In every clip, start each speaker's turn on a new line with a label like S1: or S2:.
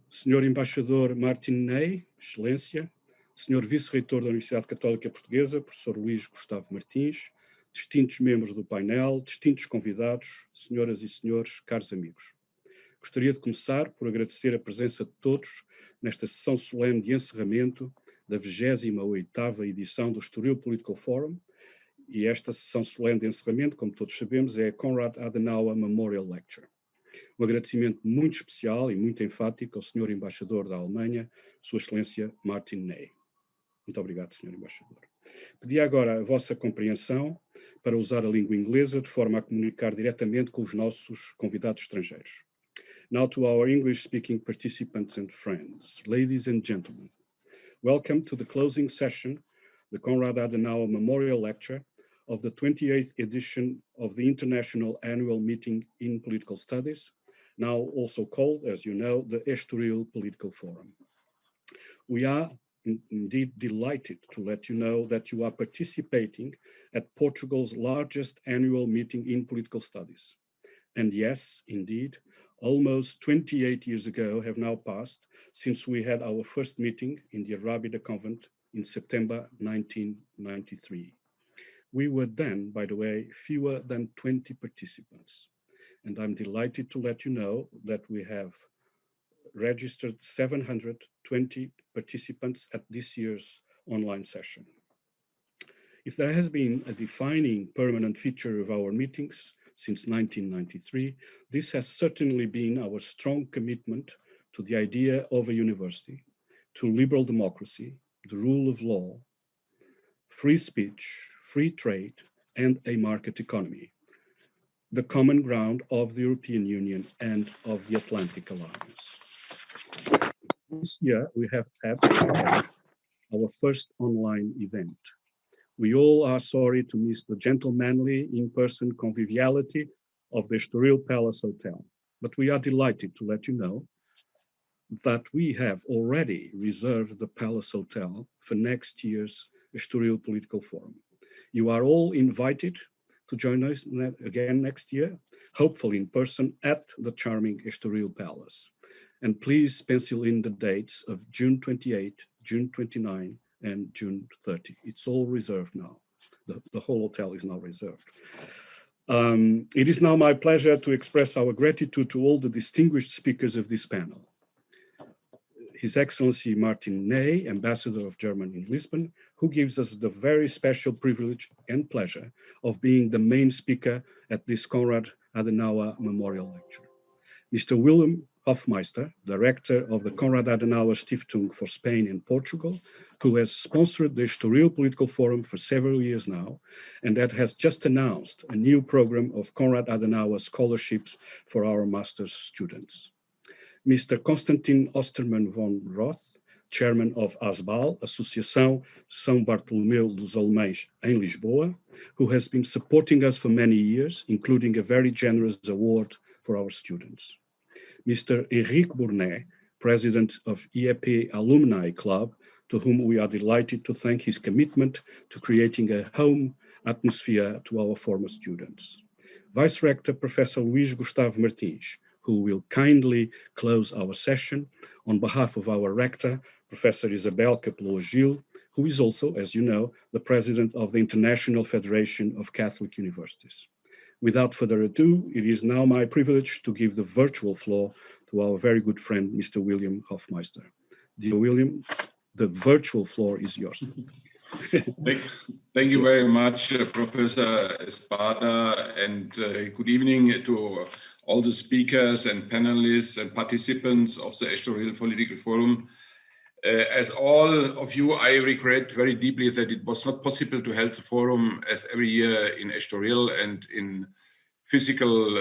S1: Senhor Embaixador Martin Ney, Excelência, Senhor Vice-Reitor da Universidade Católica Portuguesa, Professor Luís Gustavo Martins, distintos membros do painel, distintos convidados, senhoras e senhores, caros amigos. Gostaria de começar por agradecer a presença de todos nesta sessão solene de encerramento da 28ª edição do Estoril Political Forum, e esta sessão solene de encerramento, como todos sabemos, é a Konrad Adenauer Memorial Lecture. Um agradecimento muito especial e muito enfático ao Sr. Embaixador da Alemanha, Sua Excelência Martin Ney. Muito obrigado, Sr. Embaixador. Pedi agora a vossa compreensão para usar a língua inglesa de forma a comunicar diretamente com os nossos convidados estrangeiros. Now to our English-speaking participants and friends, ladies and gentlemen, welcome to the closing session, the Konrad Adenauer Memorial Lecture of the 28th edition of the International Annual Meeting in Political Studies, now also called, as you know, the Estoril Political Forum. We are indeed delighted to let you know that you are participating at Portugal's largest annual meeting in political studies. And yes, indeed, almost 28 years ago have now passed since we had our first meeting in the Arrábida convent in September 1993. We were then, by the way, fewer than 20 participants. And I'm delighted to let you know that we have registered 720 participants at this year's online session. If there has been a defining permanent feature of our meetings since 1993, this has certainly been our strong commitment to the idea of a university, to liberal democracy, the rule of law, free speech, free trade, and a market economy, the common ground of the European Union and of the Atlantic Alliance. This year, we have had our first online event. We all are sorry to miss the gentlemanly in-person conviviality of the Estoril Palace Hotel, but we are delighted to let you know that we have already reserved the Palace Hotel for next year's Estoril Political Forum. You are all invited to join us again next year, hopefully in person at the charming Estoril Palace. And please pencil in the dates of June 28, June 29, and June 30. It's all reserved now. The whole hotel is now reserved. It is now my pleasure to express our gratitude to all the distinguished speakers of this panel. His Excellency Martin Ney, Ambassador of Germany in Lisbon, who gives us the very special privilege and pleasure of being the main speaker at this Konrad Adenauer Memorial Lecture. Mr. William Hofmeister, Director of the Konrad Adenauer Stiftung for Spain and Portugal, who has sponsored the Estoril Political Forum for several years now, and that has just announced a new program of Konrad Adenauer scholarships for our master's students. Mr. Konstantin Osterman von Roth, Chairman of ASBAL, Associação São Bartholomew dos Alemães em Lisboa, who has been supporting us for many years, including a very generous award for our students. Mr. Henrique Bournet, President of EPF Alumni Club, to whom we are delighted to thank his commitment to creating a home atmosphere to our former students. Vice Rector Professor Luís Gustavo Martins, who will kindly close our session on behalf of our Rector, Professor Isabel Capello Gil, who is also, as you know, the President of the International Federation of Catholic Universities. Without further ado, it is now my privilege to give the virtual floor to our very good friend, Mr. William Hofmeister. Dear William, the virtual floor is yours.
S2: Thank you very much, Professor Espada, and good evening to all the speakers and panelists and participants of the Estoril Political Forum. As all of you, I regret very deeply that it was not possible to hold the forum as every year in Estoril and in physical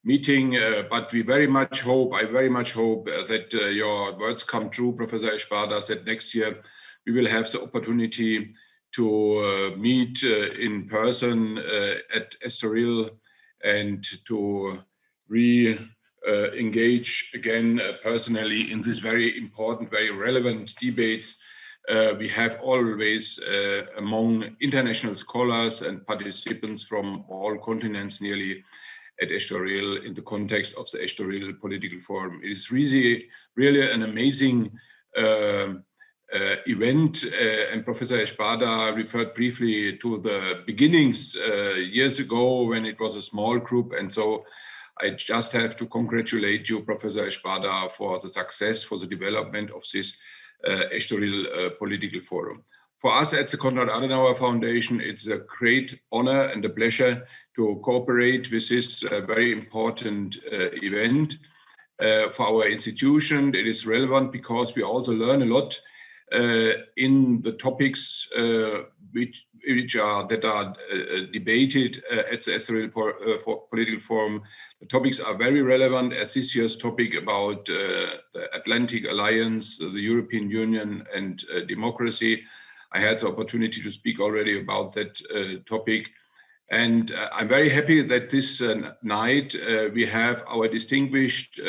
S2: meeting, but we very much hope, I very much hope that your words come true, Professor Espada, that next year we will have the opportunity to meet in person at Estoril and to engage again personally in this very important, very relevant debates we have always among international scholars and participants from all continents nearly. at Estoril in the context of the Estoril Political Forum. It is really an amazing event, and Professor Espada referred briefly to the beginnings years ago when it was a small group, and so I just have to congratulate you, Professor Espada, for the success, for the development of this Estoril Political Forum. For us at the Konrad Adenauer Foundation, it's a great honor and a pleasure to cooperate with this very important event. For our institution, it is relevant because we also learn a lot in the topics that are debated at the Estoril Political Forum. The topics are very relevant, as this year's topic about the Atlantic Alliance, the European Union, and democracy. I had the opportunity to speak already about that topic. And I'm very happy that this night we have our distinguished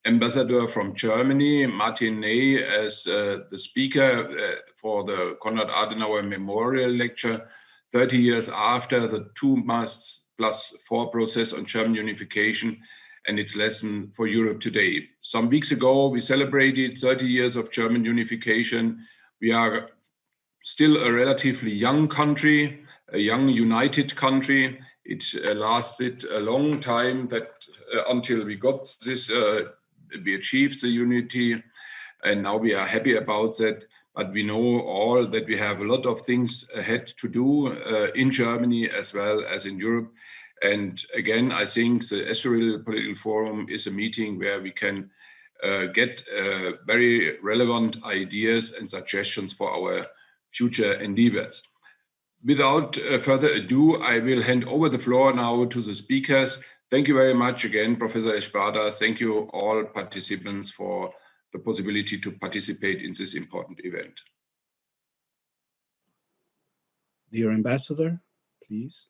S2: ambassador from Germany, Martin Ney, as the speaker for the Konrad Adenauer Memorial Lecture, 30 years after the 2+4 process on German unification and its lesson for Europe today. Some weeks ago, we celebrated 30 years of German unification. We are still a relatively young country, a young united country. It lasted a long time until we got this, we achieved the unity, and now we are happy about that. But we know all that we have a lot of things ahead to do in Germany as well as in Europe. And again, I think the Estoril Political Forum is a meeting where we can get very relevant ideas and suggestions for our future endeavors. Without further ado, I will hand over the floor now to the speakers. Thank you very much again, Professor Espada. Thank you all participants for the possibility to participate in this important event.
S1: Dear Ambassador, please.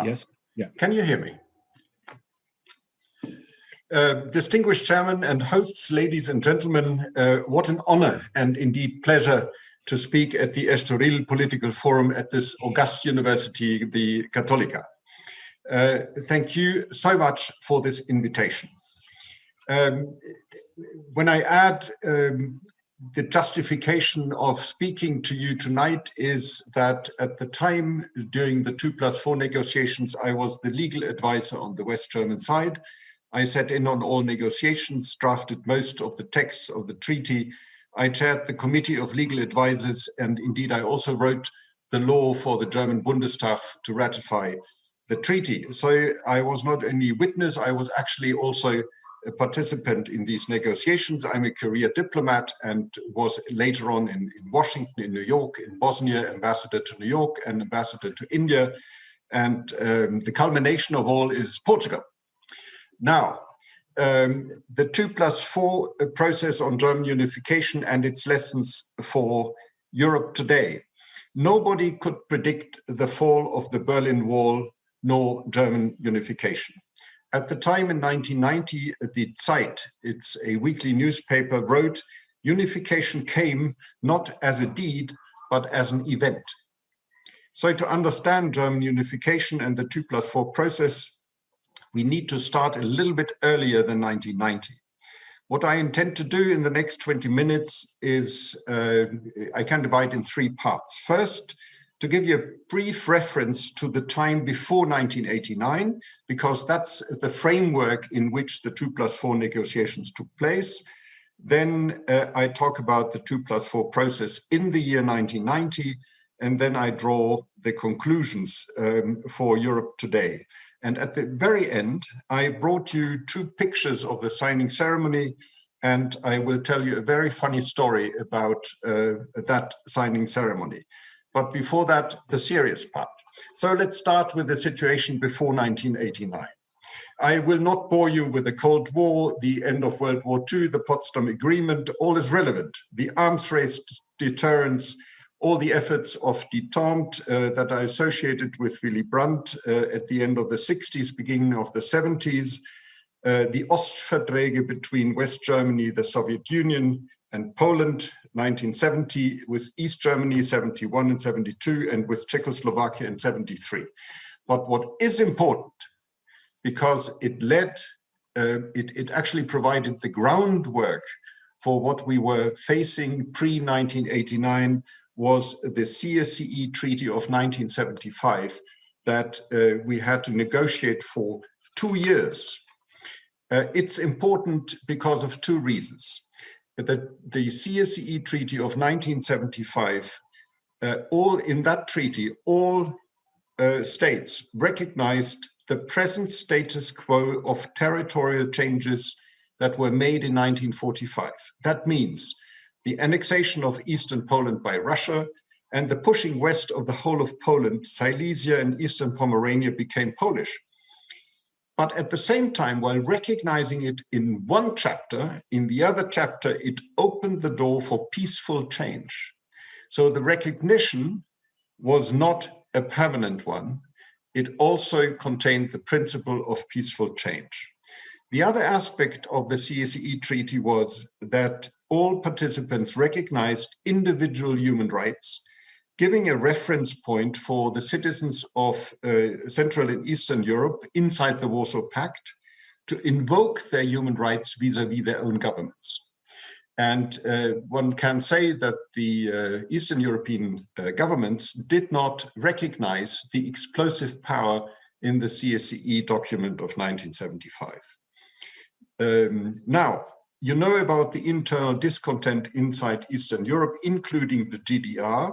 S1: Yes. Yeah.
S3: Can you hear me? Distinguished Chairman and hosts, ladies and gentlemen, what an honor and indeed pleasure to speak at the Estoril Political Forum at this august university, the Cattolica. Thank you so much for this invitation. When I add the justification of speaking to you tonight is that at the time during the 2+4 negotiations, I was the legal advisor on the West German side. I sat in on all negotiations, drafted most of the texts of the treaty. I chaired the committee of legal advisors, and indeed I also wrote the law for the German Bundestag to ratify the treaty. So I was not only witness, I was actually also a participant in these negotiations. I'm a career diplomat and was later on in Washington, in New York, in Bosnia, ambassador to New York and ambassador to India. And the culmination of all is Portugal. Now, the 2+4 process on German unification and its lessons for Europe today. Nobody could predict the fall of the Berlin Wall nor German unification. At the time in 1990, the Zeit, it's a weekly newspaper, wrote, unification came not as a deed, but as an event. So to understand German unification and the 2+4 process, we need to start a little bit earlier than 1990. What I intend to do in the next 20 minutes is, I can divide in three parts. First, to give you a brief reference to the time before 1989, because that's the framework in which the 2+4 negotiations took place. Then I talk about the 2+4 process in the year 1990, and then I draw the conclusions for Europe today. And at the very end, I brought you two pictures of the signing ceremony, and I will tell you a very funny story about that signing ceremony. But before that, the serious part. So let's start with the situation before 1989. I will not bore you with the Cold War, the end of World War II, the Potsdam Agreement, all is relevant. The arms race deterrence, all the efforts of detente that are associated with Willy Brandt at the end of the 60s, beginning of the 70s, the Ostverträge between West Germany, the Soviet Union, and Poland, 1970, with East Germany 71 and 72, and with Czechoslovakia in 73. But what is important, because it led, it actually provided the groundwork for what we were facing pre-1989, was the Csce Treaty of 1975 that we had to negotiate for 2 years. It's important because of 2 reasons. The Csce Treaty of 1975, in that treaty, all states recognized the present status quo of territorial changes that were made in 1945. That means the annexation of Eastern Poland by Russia and the pushing west of the whole of Poland. Silesia and Eastern Pomerania became Polish. But at the same time, while recognizing it in one chapter, in the other chapter, it opened the door for peaceful change. So the recognition was not a permanent one. It also contained the principle of peaceful change. The other aspect of the Csce Treaty was that all participants recognized individual human rights, giving a reference point for the citizens of Central and Eastern Europe inside the Warsaw Pact to invoke their human rights vis-à-vis their own governments. And one can say that the Eastern European governments did not recognize the explosive power in the Csce document of 1975. Now, you know about the internal discontent inside Eastern Europe, including the GDR.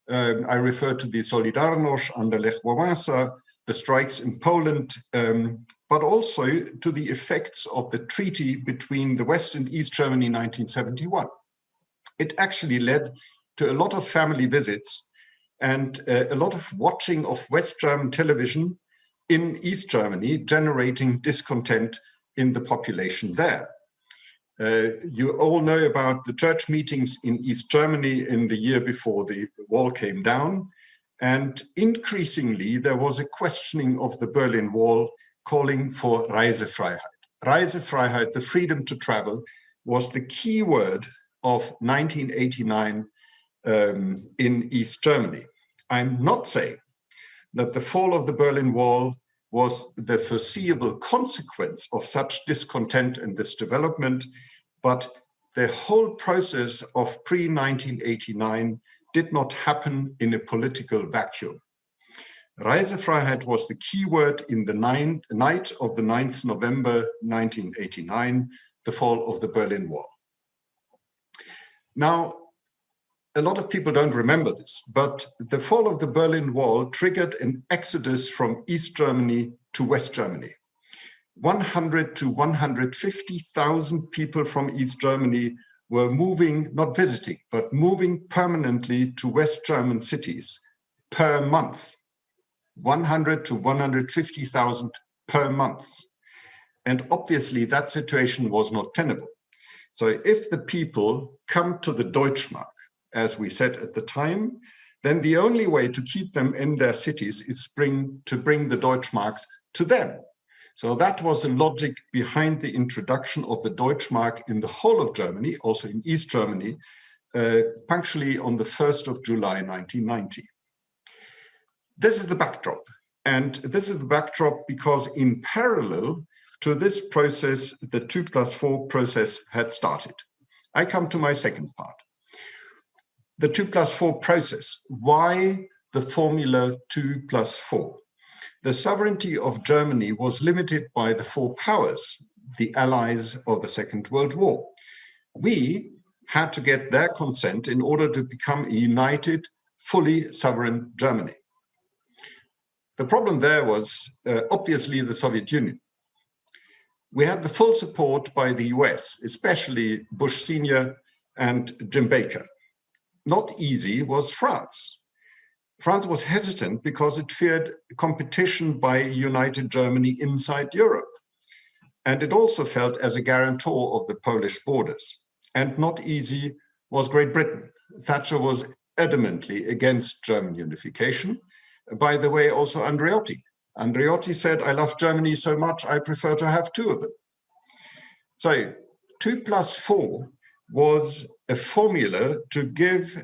S3: I refer to the Solidarność under Lech Wałęsa, the strikes in Poland, but also to the effects of the treaty between the West and East Germany in 1971. It actually led to a lot of family visits and a lot of watching of West German television in East Germany, generating discontent in the population there. You all know about the church meetings in East Germany in the year before the wall came down. And increasingly, there was a questioning of the Berlin Wall calling for Reisefreiheit. Reisefreiheit, the freedom to travel, was the key word of 1989 in East Germany. I'm not saying that the fall of the Berlin Wall was the foreseeable consequence of such discontent and this development, but the whole process of pre-1989 did not happen in a political vacuum. Reisefreiheit was the key word in the night of the 9th November 1989, the fall of the Berlin Wall. Now, a lot of people don't remember this, but the fall of the Berlin Wall triggered an exodus from East Germany to West Germany. 100 to 150,000 people from East Germany were moving, not visiting, but moving permanently to West German cities per month. 100 to 150,000 per month. And obviously that situation was not tenable. So if the people come to the Deutschmark, as we said at the time, then the only way to keep them in their cities is to bring the Deutschmarks to them. So that was the logic behind the introduction of the Deutschmark in the whole of Germany, also in East Germany, punctually on the 1st of July 1990. This is the backdrop. And this is the backdrop because in parallel to this process, the 2+4 process had started. I come to my second part. The 2+4 process. Why the formula 2+4? The sovereignty of Germany was limited by the 4 powers, the allies of the Second World War. We had to get their consent in order to become a united, fully sovereign Germany. The problem there was obviously the Soviet Union. We had the full support by the US, especially Bush Sr. and Jim Baker. Not easy was France. France was hesitant because it feared competition by united Germany inside Europe. And it also felt as a guarantor of the Polish borders. And not easy was Great Britain. Thatcher was adamantly against German unification. By the way, also Andreotti. Andreotti said, I love Germany so much, I prefer to have 2 of them. So 2+4 was a formula to give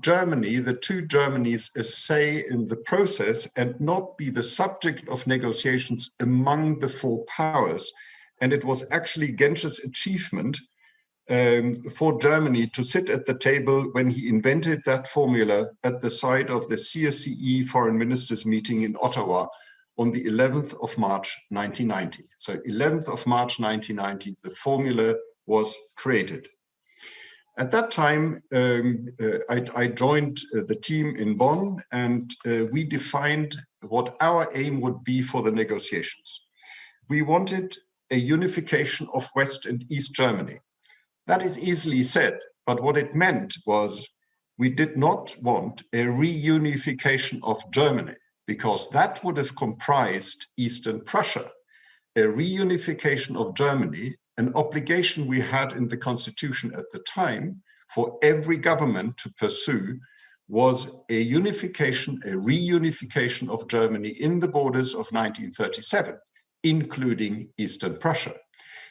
S3: Germany, the two Germanys, a say in the process and not be the subject of negotiations among the four powers. And it was actually Genscher's achievement for Germany to sit at the table when he invented that formula at the site of the CSCE Foreign Ministers meeting in Ottawa on the 11th of March 1990. So 11th of March 1990, the formula was created. At that time, I joined the team in Bonn, and we defined what our aim would be for the negotiations. We wanted a unification of West and East Germany. That is easily said, but what it meant was we did not want a reunification of Germany, because that would have comprised Eastern Prussia. A reunification of Germany, an obligation we had in the constitution at the time for every government to pursue, was a unification, a reunification of Germany in the borders of 1937, including Eastern Prussia.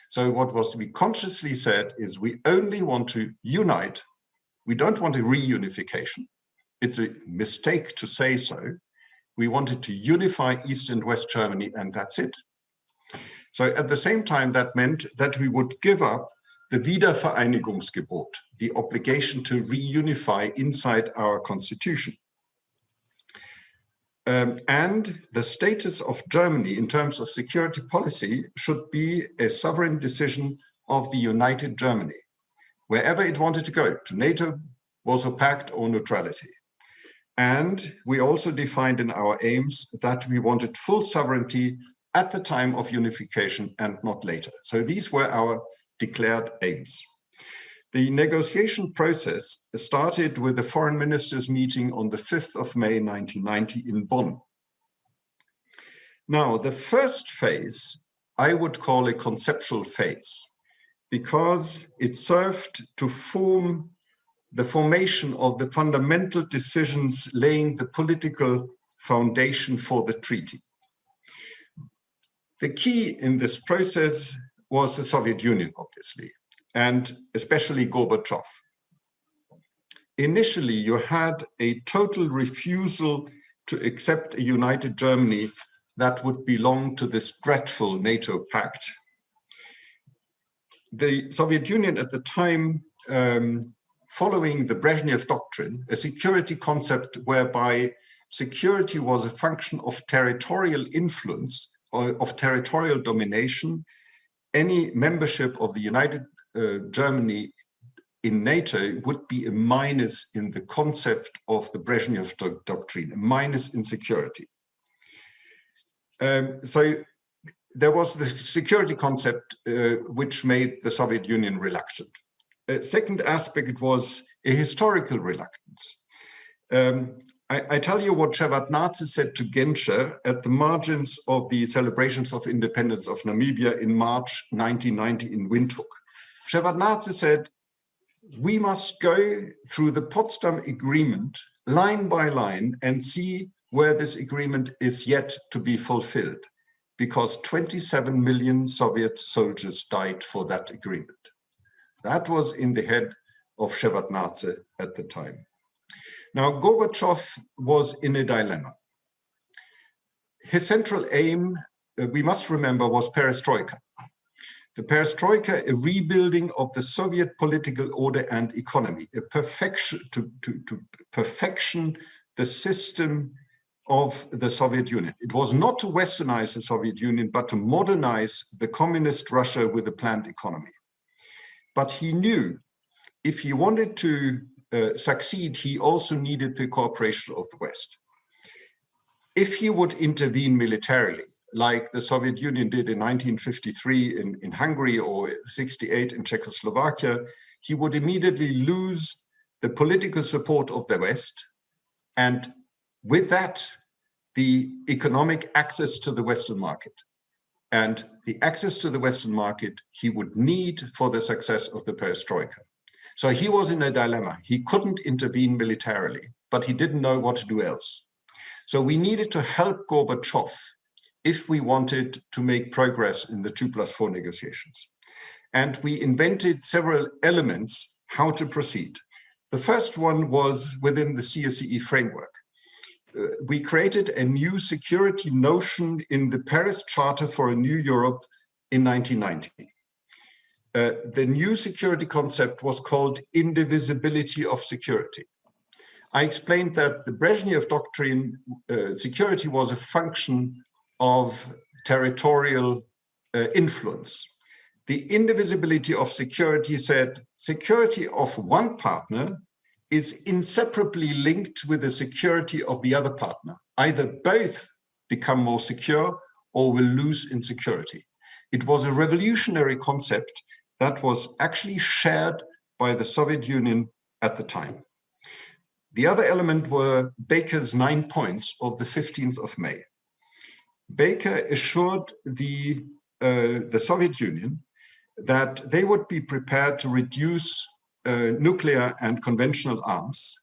S3: So what was we consciously said is we only want to unite. We don't want a reunification. It's a mistake to say so. We wanted to unify East and West Germany, and that's it. So at the same time, that meant that we would give up the Wiedervereinigungsgebot, the obligation to reunify inside our constitution. And the status of Germany in terms of security policy should be a sovereign decision of the united Germany, wherever it wanted to go, to NATO, Warsaw Pact, or neutrality. And we also defined in our aims that we wanted full sovereignty at the time of unification and not later. So these were our declared aims. The negotiation process started with the foreign ministers meeting on the 5th of May 1990 in Bonn. Now, the first phase I would call a conceptual phase, because it served to form the formation of the fundamental decisions laying the political foundation for the treaty. The key in this process was the Soviet Union, obviously, and especially Gorbachev. Initially, you had a total refusal to accept a united Germany that would belong to this dreadful NATO pact. The Soviet Union at the time, following the Brezhnev doctrine, a security concept whereby security was a function of territorial influence or of territorial domination, any membership of the united Germany in NATO would be a minus in the concept of the Brezhnev doctrine, a minus in security. So there was the security concept which made the Soviet Union reluctant. Second aspect was a historical reluctance. I tell you what Shevardnadze said to Genscher at the margins of the celebrations of independence of Namibia in March 1990 in Windhoek. Shevardnadze said, we must go through the Potsdam Agreement line by line and see where this agreement is yet to be fulfilled, because 27 million Soviet soldiers died for that agreement. That was in the head of Shevardnadze at the time. Now, Gorbachev was in a dilemma. His central aim, we must remember, was perestroika. The perestroika, a rebuilding of the Soviet political order and economy, a perfection to perfection the system of the Soviet Union. It was not to westernize the Soviet Union, but to modernize the communist Russia with a planned economy. But he knew if he wanted to succeed, he also needed the cooperation of the West. If he would intervene militarily, like the Soviet Union did in 1953 in Hungary or 68 in Czechoslovakia, he would immediately lose the political support of the West, and with that, the economic access to the Western market. And the access to the Western market he would need for the success of the perestroika. So he was in a dilemma. He couldn't intervene militarily, but he didn't know what to do else. So we needed to help Gorbachev if we wanted to make progress in the 2+4 negotiations. and we invented several elements how to proceed. The first one was within the CSCE framework. We created a new security notion in the Paris Charter for a New Europe in 1990. The new security concept was called Indivisibility of Security. I explained that the Brezhnev doctrine, security was a function of territorial influence. The indivisibility of security said security of one partner is inseparably linked with the security of the other partner. Either both become more secure or will lose in security. It was a revolutionary concept that was actually shared by the Soviet Union at the time. The other element were Baker's 9 points of the 15th of May. Baker assured the Soviet Union that they would be prepared to reduce nuclear and conventional arms.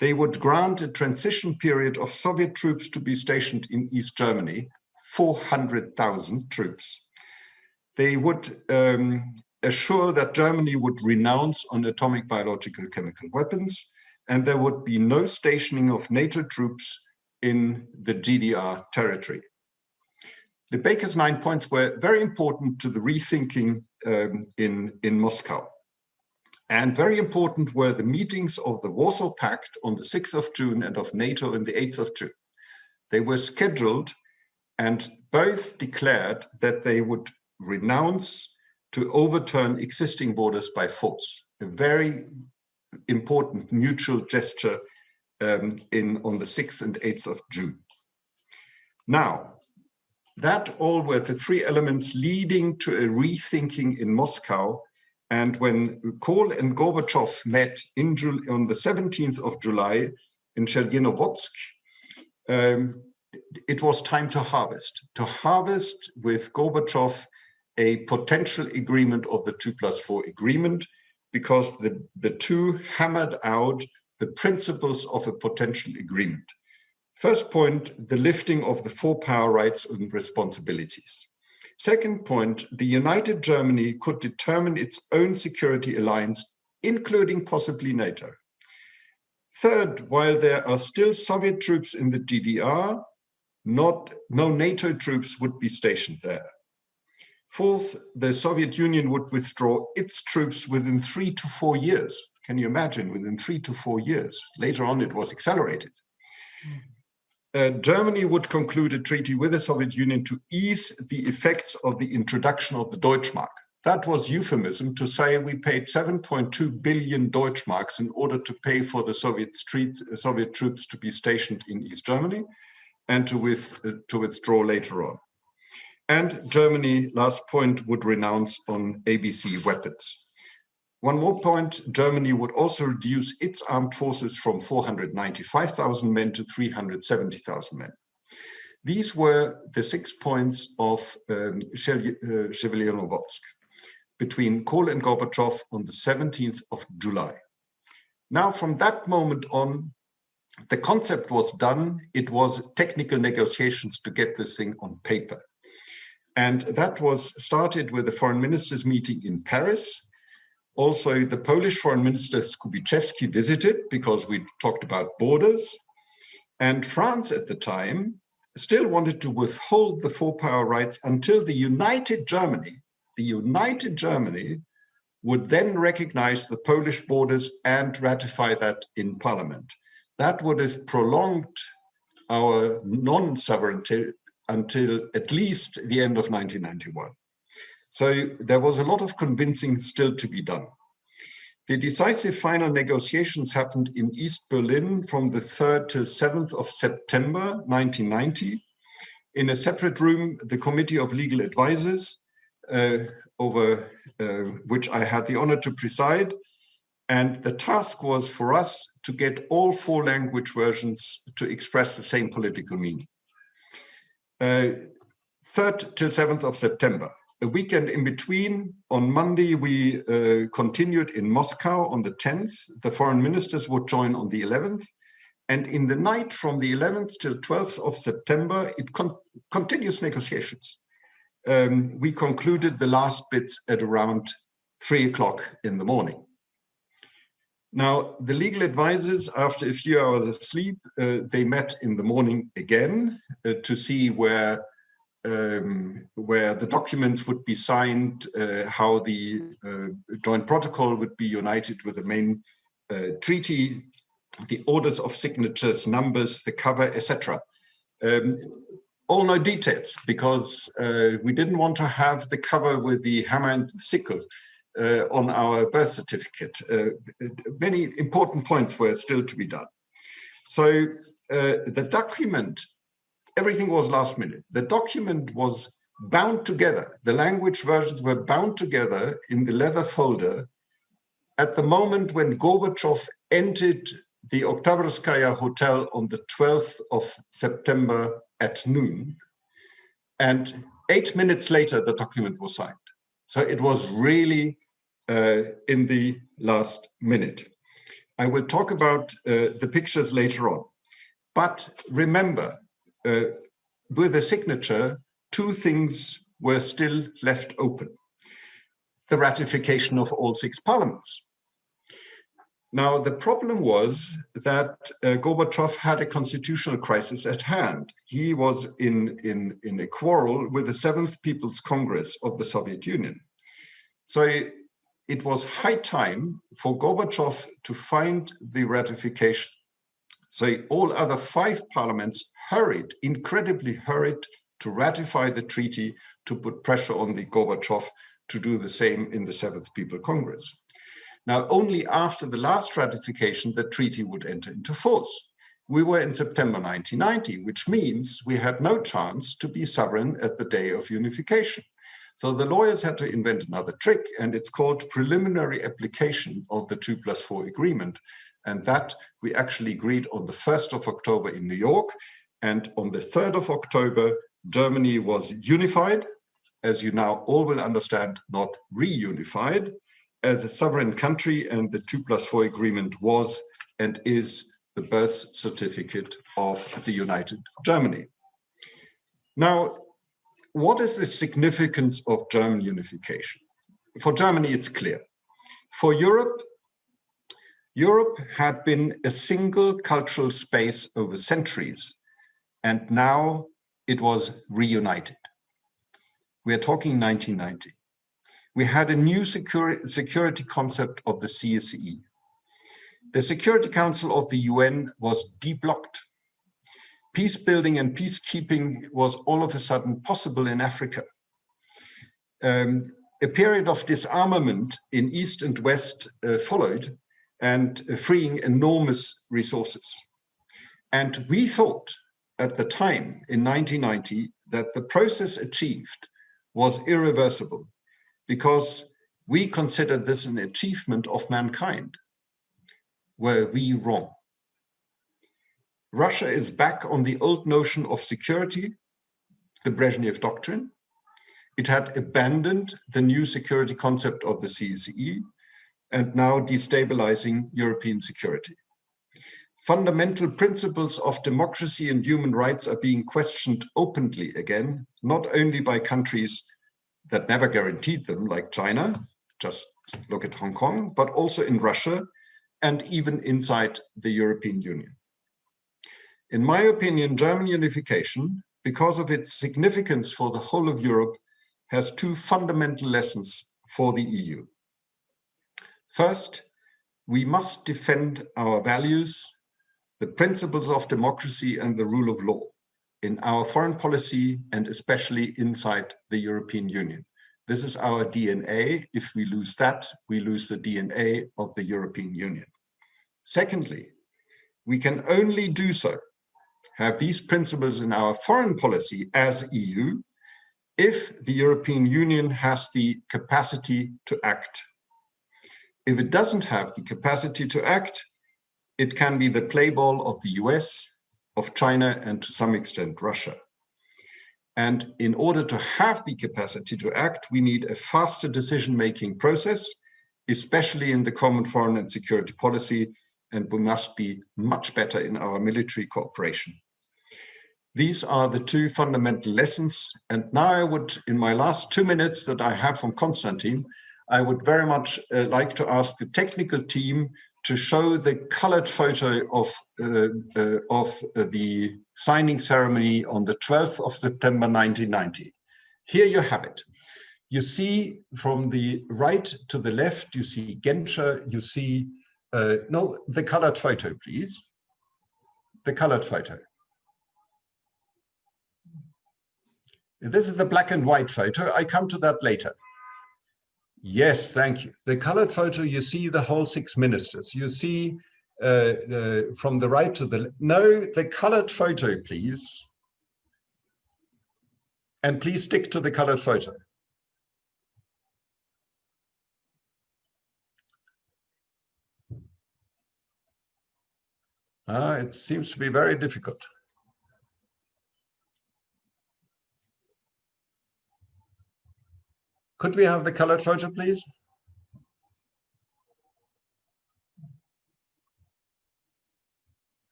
S3: They would grant a transition period of Soviet troops to be stationed in East Germany, 400,000 troops. They would assure that Germany would renounce on atomic, biological, chemical weapons, and there would be no stationing of NATO troops in the GDR territory. The Baker's 9 points were very important to the rethinking in Moscow. And very important were the meetings of the Warsaw Pact on the 6th of June and of NATO on the 8th of June. They were scheduled and both declared that they would renounce to overturn existing borders by force. A very important mutual gesture on the 6th and 8th of June. Now, that all were the three elements leading to a rethinking in Moscow. And when Kohl and Gorbachev met on the 17th of July in Chernovodsk, it was time to harvest with Gorbachev a potential agreement of the 2+4 agreement, because the two hammered out the principles of a potential agreement. First point, the lifting of the 4 power rights and responsibilities. Second point, the united Germany could determine its own security alliance, including possibly NATO. Third, while there are still Soviet troops in the GDR, no NATO troops would be stationed there. Fourth, the Soviet Union would withdraw its troops within 3 to 4 years. Can you imagine, within 3 to 4 years? Later on, it was accelerated. Germany would conclude a treaty with the Soviet Union to ease the effects of the introduction of the Deutschmark. That was euphemism to say we paid 7.2 billion Deutschmarks in order to pay for the Soviet troops to be stationed in East Germany and to withdraw later on. And Germany, last point, would renounce on ABC weapons. One more point, Germany would also reduce its armed forces from 495,000 men to 370,000 men. These were the 6 points of Chernovodsk between Kohl and Gorbachev on the 17th of July. Now, from that moment on, the concept was done. It was technical negotiations to get this thing on paper. And that was started with the foreign ministers meeting in Paris. Also, the Polish foreign minister Skubiszewski visited because we talked about borders. And France at the time still wanted to withhold the 4 power rights until the united Germany would then recognize the Polish borders and ratify that in parliament. That would have prolonged our non-sovereignty until at least the end of 1991. So there was a lot of convincing still to be done. The decisive final negotiations happened in East Berlin from the 3rd till 7th of September 1990. In a separate room, the Committee of Legal Advisors, over which I had the honor to preside. And the task was for us to get all 4 language versions to express the same political meaning. 3rd till 7th of September. A weekend in between, on Monday, we continued in Moscow on the 10th. The foreign ministers would join on the 11th. And in the night from the 11th till 12th of September, it continues negotiations. we concluded the last bits at around 3 o'clock in the morning. Now, the legal advisors, after a few hours of sleep, they met in the morning again to see where the documents would be signed, how the joint protocol would be united with the main treaty, the orders of signatures, numbers, the cover, etc. All no details, because we didn't want to have the cover with the hammer and the sickle on our birth certificate. Many important points were still to be done. So the document, everything was last minute. The document was bound together. The language versions were bound together in the leather folder at the moment when Gorbachev entered the Oktyabrskaya Hotel on the 12th of September at noon. And 8 minutes later, the document was signed. So it was really in the last minute. I will talk about the pictures later on. But remember, with the signature, 2 things were still left open. The ratification of all 6 parliaments. Now, the problem was that Gorbachev had a constitutional crisis at hand. He was in a quarrel with the 7th People's Congress of the Soviet Union. So it was high time for Gorbachev to find the ratification. So all other 5 parliaments hurried, incredibly hurried, to ratify the treaty, to put pressure on the Gorbachev to do the same in the 7th People's Congress. Now, only after the last ratification, the treaty would enter into force. We were in September 1990, which means we had no chance to be sovereign at the day of unification. So the lawyers had to invent another trick, and it's called preliminary application of the 2+4 agreement. And that we actually agreed on the 1st of October in New York. And on the 3rd of October, Germany was unified, as you now all will understand, not reunified, as a sovereign country, and the 2+4 agreement was and is the birth certificate of the United Germany. Now, what is the significance of German unification? For Germany, it's clear. For Europe, Europe had been a single cultural space over centuries, and now it was reunited. We are talking 1990. We had a new security concept of the CSCE. The Security Council of the UN was deblocked. Peace building and peacekeeping was all of a sudden possible in Africa. A period of disarmament in East and West followed, and freeing enormous resources. And we thought at the time in 1990 that the process achieved was irreversible, because we considered this an achievement of mankind. Were we wrong? Russia is back on the old notion of security, the Brezhnev doctrine. It had abandoned the new security concept of the CSCE and now destabilizing European security. Fundamental principles of democracy and human rights are being questioned openly again, not only by countries that never guaranteed them, like China, just look at Hong Kong, but also in Russia and even inside the European Union. In my opinion, German unification, because of its significance for the whole of Europe, has 2 fundamental lessons for the EU. First, we must defend our values, the principles of democracy and the rule of law in our foreign policy, and especially inside the European Union. This is our DNA. If we lose that, we lose the DNA of the European Union. Secondly, we can only do so, have these principles in our foreign policy as EU, if the European Union has the capacity to act. If it doesn't have the capacity to act, it can be the playball of the US, of China, and to some extent Russia. And in order to have the capacity to act, we need a faster decision-making process, especially in the common foreign and security policy, and we must be much better in our military cooperation. These are the two fundamental lessons. And now I would, in my last 2 minutes that I have from Konstantin, I would very much like to ask the technical team to show the colored photo of the signing ceremony on the 12th of September 1990. Here you have it. You see from the right to the left, you see Genscher, you see, no, the colored photo, please. The colored photo. This is the black and white photo. I come to that later. Yes, thank you. The colored photo, you see the whole 6 ministers. You see from the right to the left. No, the colored photo, please. And please stick to the colored photo. It seems to be very difficult. Could we have the colored photo, please?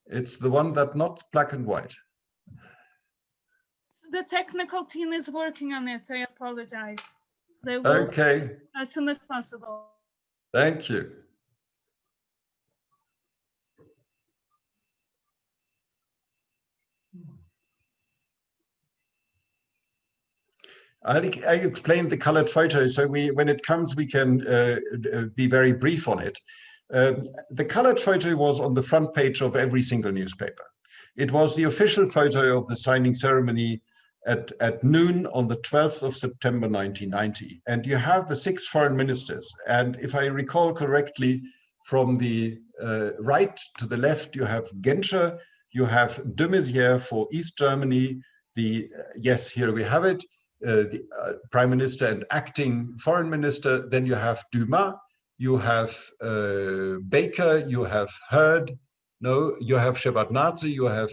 S3: It's the one that's not black and white.
S4: The technical team is working on it. I apologize. They will,
S3: okay.
S4: As soon as possible.
S3: Thank you. I explained the colored photo, so when it comes, we can be very brief on it. The colored photo was on the front page of every single newspaper. It was the official photo of the signing ceremony at noon on the 12th of September 1990. And you have the 6 foreign ministers. And if I recall correctly, from the right to the left, you have Genscher, you have de Maizière for East Germany, yes, here we have it, the Prime Minister and acting Foreign Minister. Then you have Dumas, you have Baker, you have Hurd, no, you have Shevardnadze, you have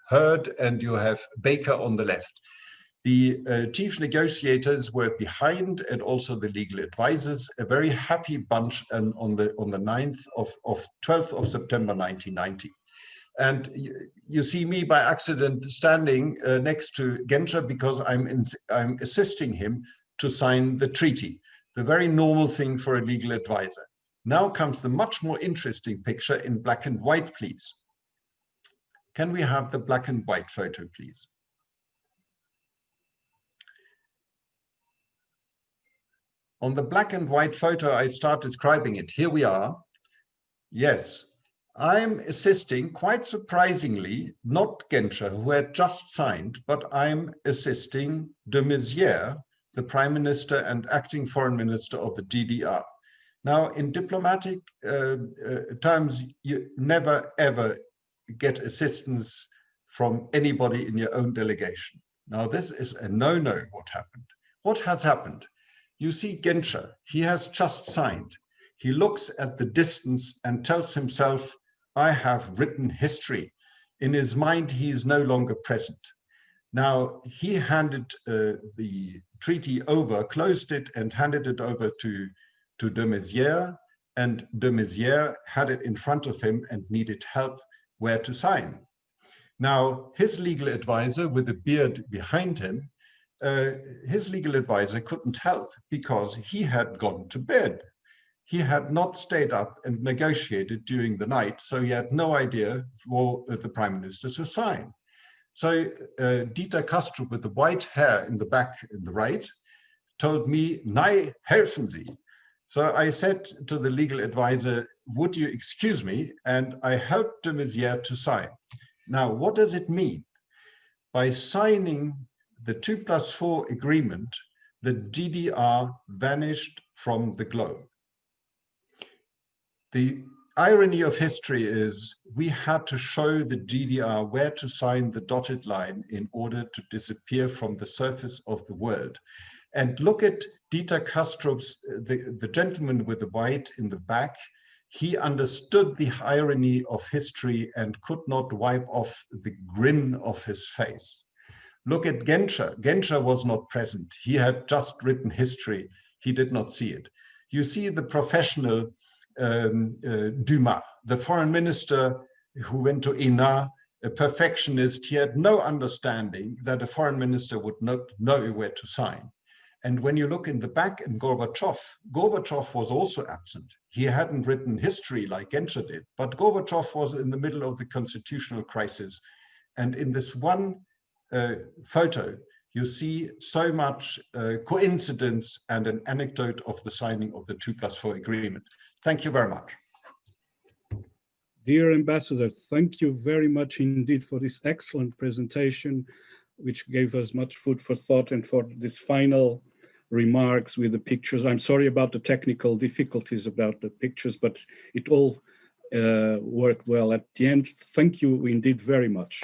S3: Hurd, and you have Baker on the left. The chief negotiators were behind, and also the legal advisors, a very happy bunch, and on the 12th of September 1990. And you see me by accident standing next to Genscher because I'm assisting him to sign the treaty, the very normal thing for a legal advisor. Now comes the much more interesting picture in black and white, please. Can we have the black and white photo, please? On the black and white photo, I start describing it. Here we are. Yes. I'm assisting, quite surprisingly, not Genscher, who had just signed, but I'm assisting de Maizière, the Prime Minister and acting Foreign Minister of the DDR. Now, in diplomatic terms, you never, ever get assistance from anybody in your own delegation. Now, this is a no-no, what happened. What has happened? You see Genscher, he has just signed. He looks at the distance and tells himself, I have written history. In his mind, he is no longer present. Now, he handed the treaty over, closed it, and handed it over to de Maizière, and de Maizière had it in front of him and needed help where to sign. Now, his legal advisor, with a beard behind him, his legal advisor couldn't help because he had gone to bed. He had not stayed up and negotiated during the night, so he had no idea for the Prime Minister to sign. So Dieter Kastrup, with the white hair in the back, in the right, told me, "Nein, helfen Sie." So I said to the legal advisor, would you excuse me? And I helped de Maizière to sign. Now, what does it mean? By signing the 2+4 agreement, the DDR vanished from the globe. The irony of history is we had to show the DDR where to sign the dotted line in order to disappear from the surface of the world. And look at Dieter Kastrup's, the gentleman with the white in the back. He understood the irony of history and could not wipe off the grin of his face. Look at Genscher. Genscher was not present. He had just written history. He did not see it. You see the professional Dumas, the foreign minister who went to ENA, a perfectionist. He had no understanding that a foreign minister would not know where to sign. And when you look in the back in Gorbachev was also absent. He hadn't written history like Genscher did, but Gorbachev was in the middle of the constitutional crisis. And in this one photo, you see so much coincidence and an anecdote of the signing of the 2+4 agreement. Thank you very much.
S1: Dear Ambassador, thank you very much indeed for this excellent presentation, which gave us much food for thought, and for this final remarks with the pictures. I'm sorry about the technical difficulties about the pictures, but it all worked well at the end. Thank you indeed very much.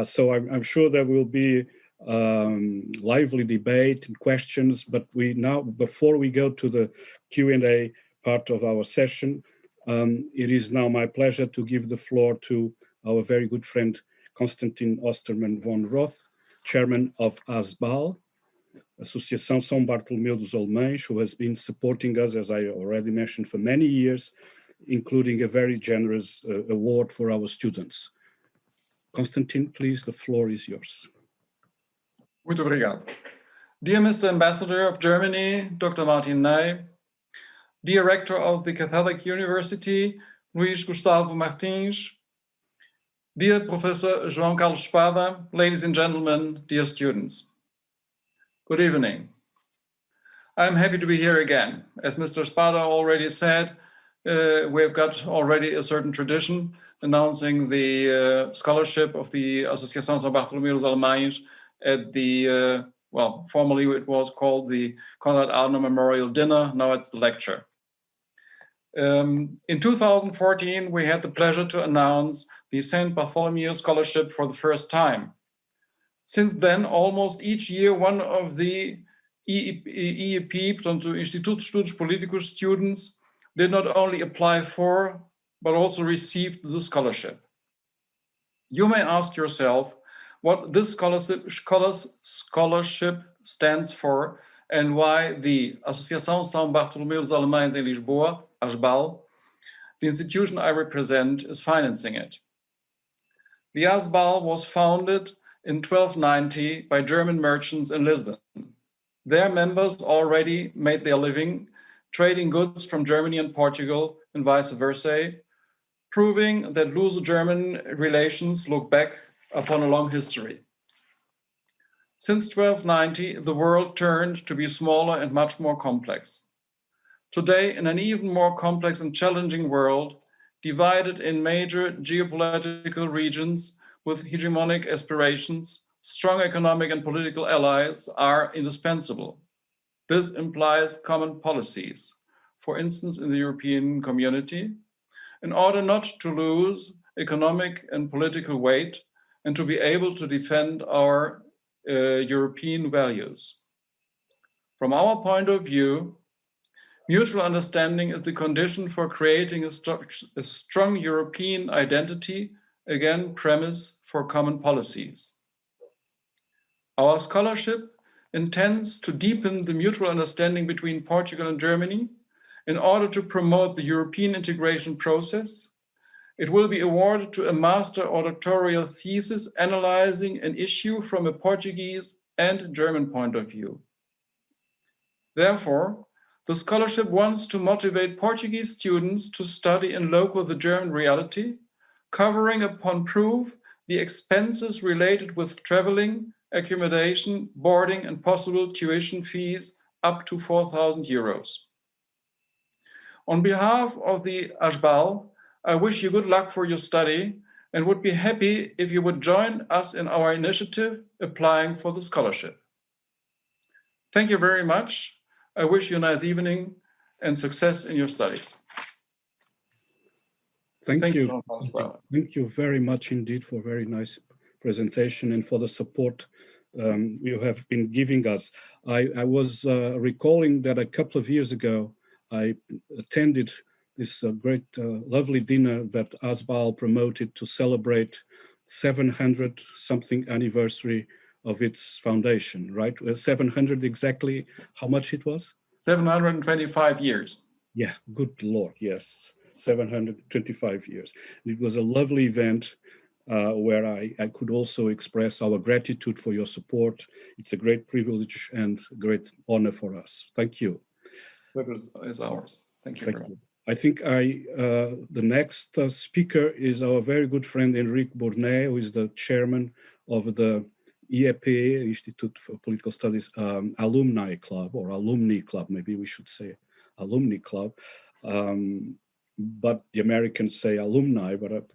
S1: So I'm sure there will be lively debate and questions, but before we go to the Q&A part of our session, it is now my pleasure to give the floor to our very good friend, Konstantin Osterman von Roth, chairman of ASBAL, Associação São Bartolomeu dos Alemães, who has been supporting us, as I already mentioned, for many years, including a very generous award for our students. Konstantin, please, the floor is yours.
S5: Muito obrigado. Dear Mr. Ambassador of Germany, Dr. Martin Ney, dear Rector of the Catholic University, Luís Gustavo Martins, dear Professor João Carlos Espada, ladies and gentlemen, dear students. Good evening. I'm happy to be here again. As Mr. Espada already said, we've got already a certain tradition announcing the scholarship of the Associação São Bartolomeu dos Alemães at the, well, formerly it was called the Konrad Adenauer Memorial Dinner, now it's the lecture. In 2014, we had the pleasure to announce the St. Bartholomew Scholarship for the first time. Since then, almost each year, one of the EEP, Instituto de Estudos Políticos students, did not only apply for, but also received the scholarship. You may ask yourself what this scholarship stands for and why the Associação São Bartolomeu dos Alemães em Lisboa, ASBAL, the institution I represent, is financing it. The ASBAL was founded in 1290 by German merchants in Lisbon. Their members already made their living trading goods from Germany and Portugal and vice versa, proving that Luso-German relations look back upon a long history. Since 1290, the world turned to be smaller and much more complex. Today, in an even more complex and challenging world, divided in major geopolitical regions with hegemonic aspirations, strong economic and political allies are indispensable. This implies common policies, for instance, in the European community, in order not to lose economic and political weight and to be able to defend our European values. From our point of view, mutual understanding is the condition for creating a strong European identity, again, premise for common policies. Our scholarship intends to deepen the mutual understanding between Portugal and Germany in order to promote the European integration process. It will be awarded to a master or doctoral thesis analyzing an issue from a Portuguese and German point of view. Therefore, the scholarship wants to motivate Portuguese students to study in loco the German reality, covering upon proof the expenses related with traveling, accommodation, boarding, and possible tuition fees up to 4,000 euros. On behalf of the ASBAL, I wish you good luck for your study and would be happy if you would join us in our initiative applying for the scholarship. Thank you very much. I wish you a nice evening and success in your study.
S1: Thank you. Thank you very much indeed for a very nice presentation and for the support you have been giving us. I was recalling that a couple of years ago, I attended this great, lovely dinner that ASBAL promoted to celebrate 700 something anniversary of its foundation, right? 700 exactly, how much it was?
S5: 725 years.
S1: Yeah, good Lord, yes, 725 years. It was a lovely event. where I could also express our gratitude for your support. It's a great privilege and great honor for us. Thank you.
S5: Privilege is ours. Thank you.
S1: Thank you. I think the next speaker is our very good friend Enrique Bournet, who is the chairman of the IEP, Institute for Political Studies Alumni Club, or Alumni Club, maybe we should say Alumni Club. But the Americans say alumni, but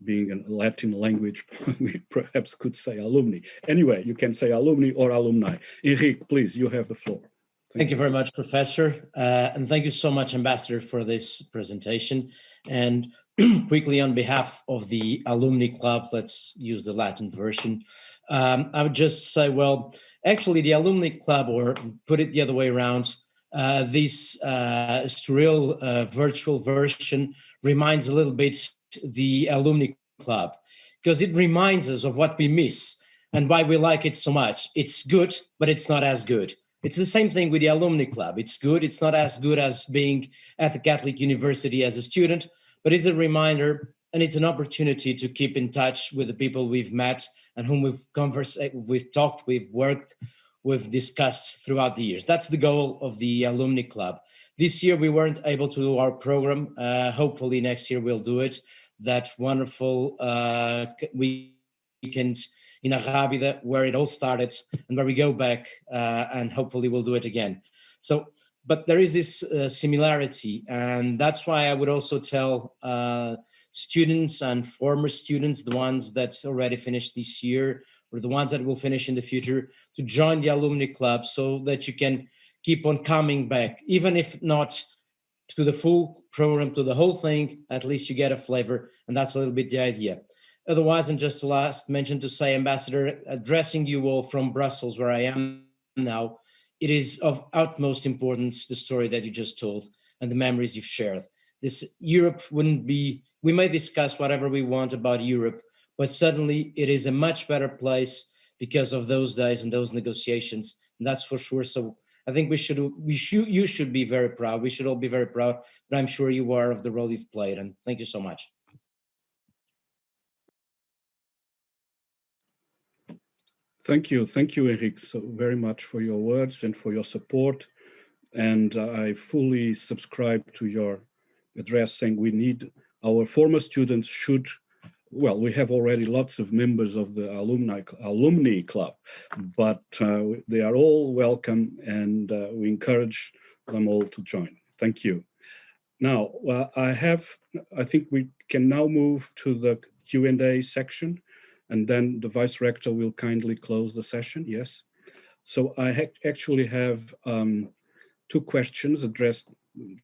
S1: being a Latin language, we perhaps could say alumni. Anyway, you can say alumni or alumni. Enrique, please, you have the floor.
S6: Thank you very much, Professor. And thank you so much, Ambassador, for this presentation. And quickly, on behalf of the Alumni Club, let's use the Latin version. I would just say, well, actually, the Alumni Club, or put it the other way around, this surreal virtual version reminds a little bit the Alumni Club, because it reminds us of what we miss and why we like it so much. It's good, but it's not as good. It's the same thing with the Alumni Club. It's good. It's not as good as being at the Catholic University as a student, but it's a reminder and it's an opportunity to keep in touch with the people we've met and whom we've conversed, we've talked, we've worked, we've discussed throughout the years. That's the goal of the Alumni Club. This year, we weren't able to do our program. Hopefully next year we'll do it. That wonderful weekend in Arrábida, where it all started, and where we go back, and hopefully we'll do it again. So, but there is this similarity, and that's why I would also tell students and former students, the ones that already finished this year, or the ones that will finish in the future, to join the Alumni Club so that you can keep on coming back, even if not to the full program, to the whole thing, at least you get a flavor, and that's a little bit the idea. Otherwise, and just the last mention to say, Ambassador, addressing you all from Brussels, where I am now, it is of utmost importance, the story that you just told and the memories you've shared. This Europe wouldn't be, we may discuss whatever we want about Europe, but suddenly it is a much better place because of those days and those negotiations, and that's for sure. So I think you should be very proud. We should all be very proud, but I'm sure you are of the role you've played, and thank you so much.
S1: Thank you, Enrique, so very much for your words and for your support. And I fully subscribe to your address saying we need, our former students should, well, we have already lots of members of the alumni club, but they are all welcome, and we encourage them all to join. Thank you. Now, I think we can now move to the Q&A section, and then the Vice Rector will kindly close the session, yes? So I actually have two questions addressed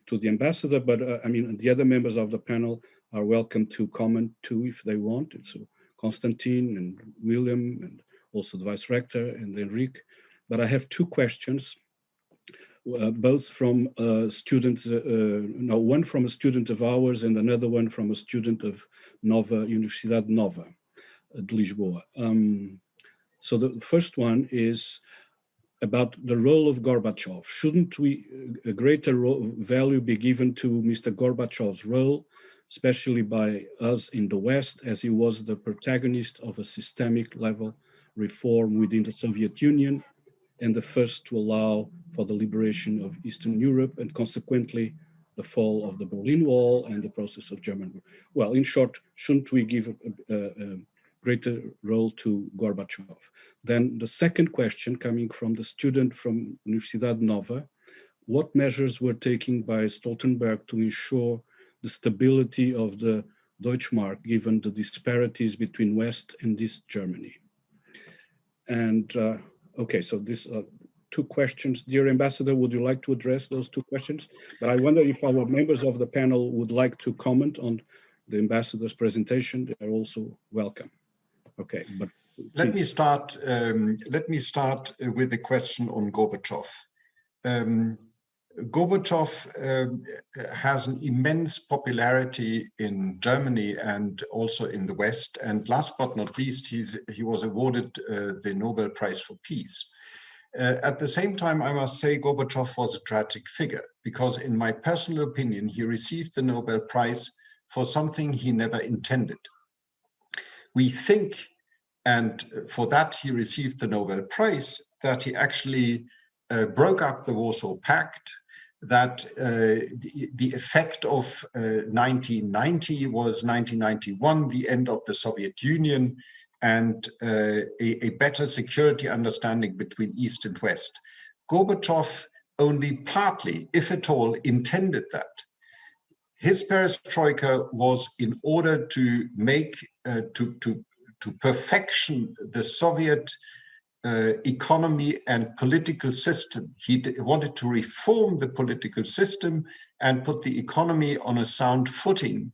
S1: to the Ambassador, but I mean, the other members of the panel are welcome to comment too if they want. So Konstantin and William, and also the Vice Rector and Enrique. But I have two questions, both from students, no, one from a student of ours and another one from a student of Universidade Nova de Lisboa. So the first one is about the role of Gorbachev. Shouldn't a greater value be given to Mr. Gorbachev's role, especially by us in the West, as he was the protagonist of a systemic level reform within the Soviet Union and the first to allow for the liberation of Eastern Europe and consequently the fall of the Berlin Wall and the process of German. Well, in short, shouldn't we give a greater role to Gorbachev? Then the second question coming from the student from Universidade Nova, what measures were taken by Stoltenberg to ensure the stability of the Deutschmark given the disparities between West and East Germany? And okay, so these are two questions. Dear Ambassador, would you like to address those two questions? But I wonder if our members of the panel would like to comment on the Ambassador's presentation. They are also welcome. Okay, but
S3: let me start with the question on Gorbachev. Gorbachev has an immense popularity in Germany and also in the West. And last but not least, he was awarded the Nobel Prize for Peace. At the same time, I must say Gorbachev was a tragic figure because in my personal opinion, he received the Nobel Prize for something he never intended. we think, and for that he received the Nobel Prize, that he actually broke up the Warsaw Pact, that the effect of 1990 was 1991, the end of the Soviet Union, and a better security understanding between East and West. Gorbachev only partly, if at all, intended that. His perestroika was in order to make, to perfection the Soviet economy and political system. He wanted to reform the political system and put the economy on a sound footing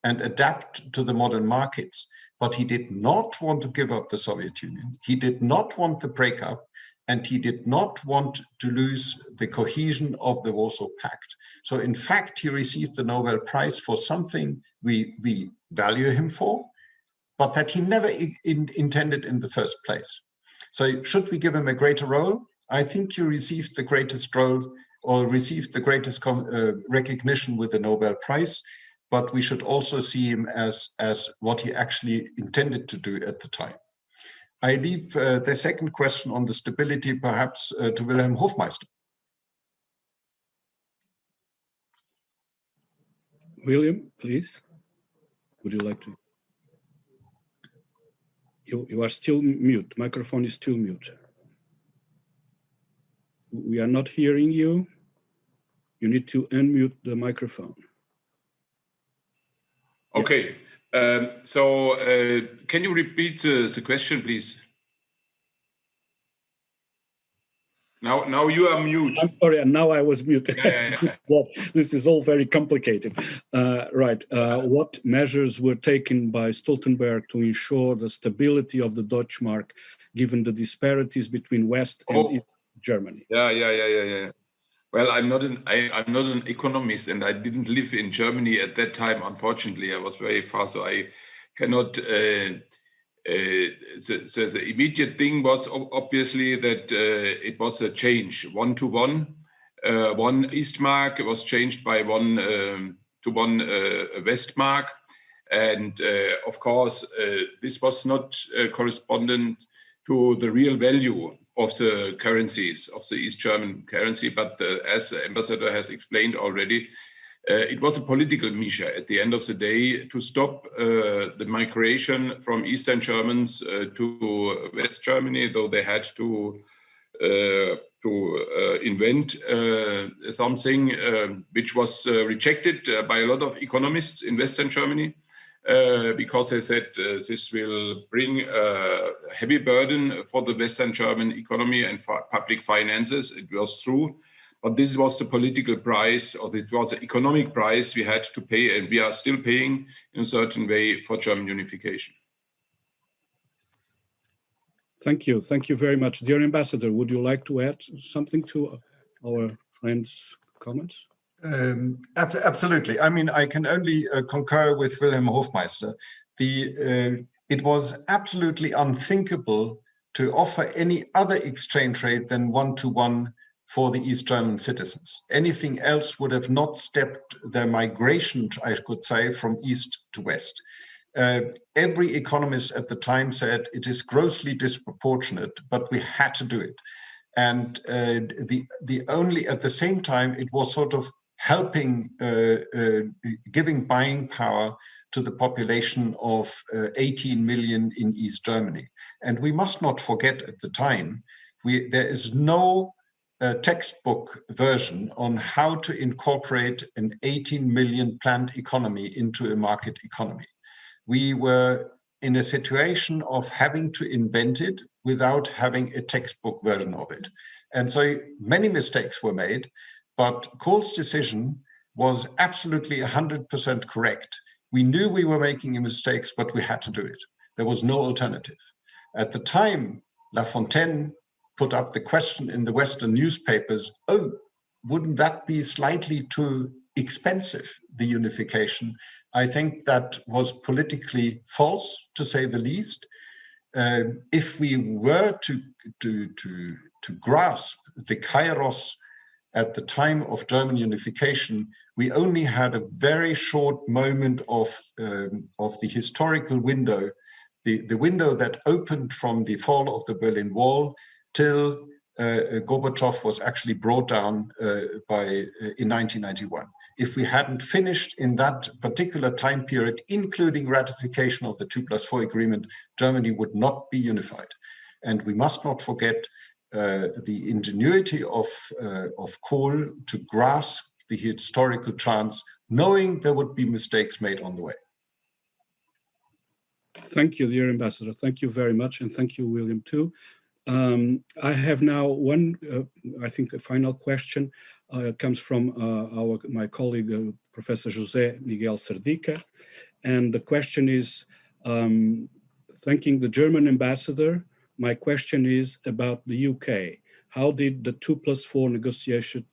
S3: and adapt to the modern markets. But he did not want to give up the Soviet Union. He did not want the breakup, and he did not want to lose the cohesion of the Warsaw Pact. So in fact, he received the Nobel Prize for something we value him for, but that he never intended in the first place. So should we give him a greater role? I think he received the greatest role, or received the greatest recognition with the Nobel Prize, but we should also see him as what he actually intended to do at the time. I leave the second question on the stability perhaps to Wilhelm Hofmeister.
S1: William, please. Would you like to? You are still mute. Microphone is still mute. We are not hearing you. You need to unmute the microphone.
S2: Okay. Can you repeat the question, please? Now you are mute.
S1: I'm sorry, and now I was muted.
S2: Yeah.
S1: Well, this is all very complicated. Right. What measures were taken by Stoltenberg to ensure the stability of the Deutsche Mark, given the disparities between West and East Germany?
S2: Yeah. Well, I'm not an economist, and I didn't live in Germany at that time. Unfortunately, I was very far, so I cannot. The immediate thing was obviously that it was a change, 1-to-1. One Eastmark was changed by 1 to 1 Westmark, and of course this was not correspondent to the real value of the currencies of the East German currency, but as the ambassador has explained already, it was a political measure at the end of the day to stop the migration from Eastern Germans to West Germany, though they had to invent something which was rejected by a lot of economists in Western Germany, because they said this will bring a heavy burden for the Western German economy and for public finances. It was true. But this was the political price, or it was the economic price we had to pay, and we are still paying in a certain way for German unification.
S1: Thank you. Thank you very much. Dear Ambassador, would you like to add something to our friend's comments?
S3: Absolutely. I mean, I can only concur with Wilhelm Hofmeister. It was absolutely unthinkable to offer any other exchange rate than 1-to-1 for the East German citizens. Anything else would have not stepped their migration, I could say, from East to West. Every economist at the time said it is grossly disproportionate, but we had to do it. And the only, at the same time, it was sort of helping, giving buying power to the population of 18 million in East Germany. And we must not forget at the time, there is no textbook version on how to incorporate an 18 million planned economy into a market economy. We were in a situation of having to invent it without having a textbook version of it. And so many mistakes were made, but Kohl's decision was absolutely 100% correct. We knew we were making mistakes, but we had to do it. There was no alternative. At the time, La Fontaine put up the question in the Western newspapers, oh, wouldn't that be slightly too expensive, the unification? I think that was politically false, to say the least. If we were to grasp the kairos at the time of German unification, we only had a very short moment of the historical window the window that opened from the fall of the Berlin Wall till Gorbachev was actually brought down in 1991. If we hadn't finished in that particular time period, including ratification of the 2+4 agreement, Germany would not be unified. And we must not forget the ingenuity of Kohl to grasp the historical chance, knowing there would be mistakes made on the way.
S1: Thank you, dear Ambassador. Thank you very much. And thank you, William, too. I have now one, I think, a final question. Comes from my colleague, Professor José Miguel Sardica. And the question is, thanking the German ambassador, my question is about the UK. How did the 2+4 negotiation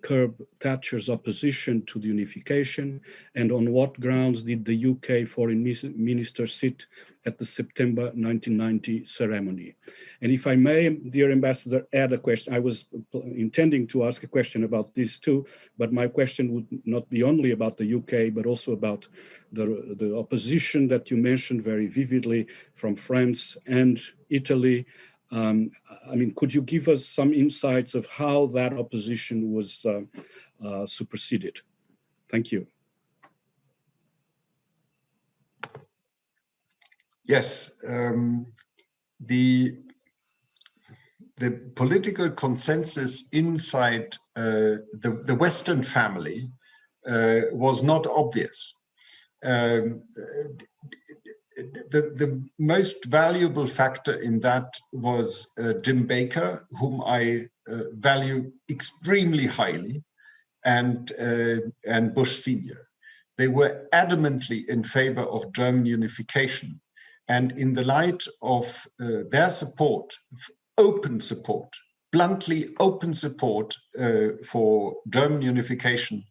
S1: curb Thatcher's opposition to the unification, and on what grounds did the UK foreign minister sit at the September 1990 ceremony? And if I may, dear ambassador, add a question. I was intending to ask a question about this too, but my question would not be only about the UK, but also about the opposition that you mentioned very vividly from France and Italy. I mean, could you give us some insights of how that opposition was superseded? Thank you.
S3: Yes, the political consensus inside the Western family was not obvious. The most valuable factor in that was Jim Baker, whom I value extremely highly, and Bush Senior. They were adamantly in favor of German unification. And in the light of their support, open support, bluntly open support for German unification,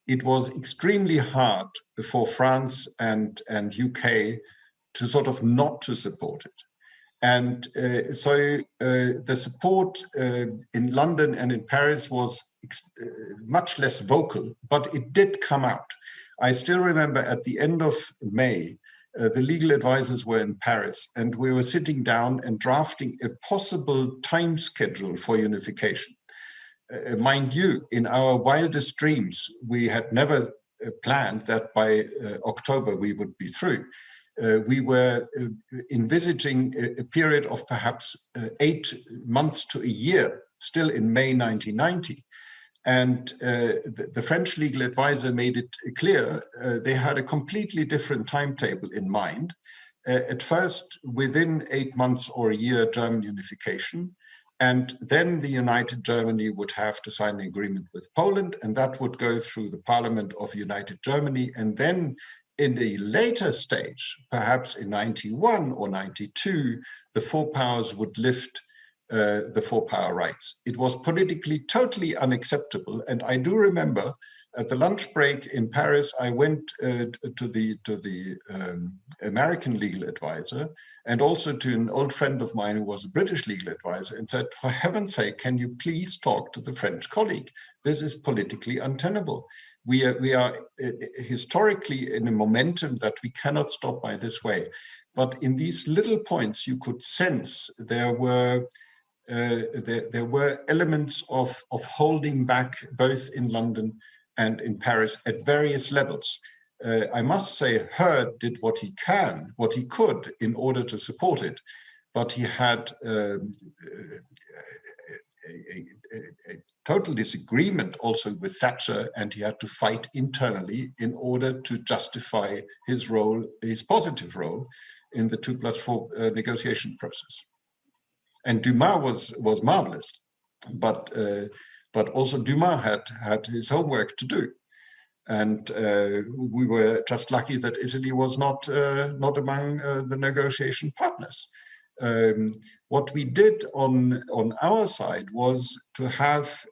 S3: it was extremely hard for France and UK to sort of not to support it. And so the support in London and in Paris was much less vocal, but it did come out. I still remember at the end of May, the legal advisors were in Paris, and we were sitting down and drafting a possible time schedule for unification. Mind you, in our wildest dreams, we had never planned that by October we would be through. We were envisaging a period of perhaps 8 months to a year, still in May 1990. And the French legal advisor made it clear they had a completely different timetable in mind. At first, within 8 months or a year, German unification. And then the United Germany would have to sign an agreement with Poland, and that would go through the Parliament of United Germany. And then in a later stage, perhaps in 91 or 92, the four powers would lift the four-power rights. It was politically totally unacceptable. And I do remember at the lunch break in Paris, I went to the American legal advisor and also to an old friend of mine who was a British legal advisor and said, for heaven's sake, can you please talk to the French colleague? This is politically untenable. We are historically in a momentum that we cannot stop by this way. But in these little points, you could sense there were elements of holding back both in London and in Paris at various levels. I must say, Hurd did what he could in order to support it, but he had a total disagreement also with Thatcher, and he had to fight internally in order to justify his role, his positive role in the 2+4 negotiation process. And Dumas was marvelous, but also Dumas had his homework to do. And we were just lucky that Italy was not among the negotiation partners. What we did on our side was to have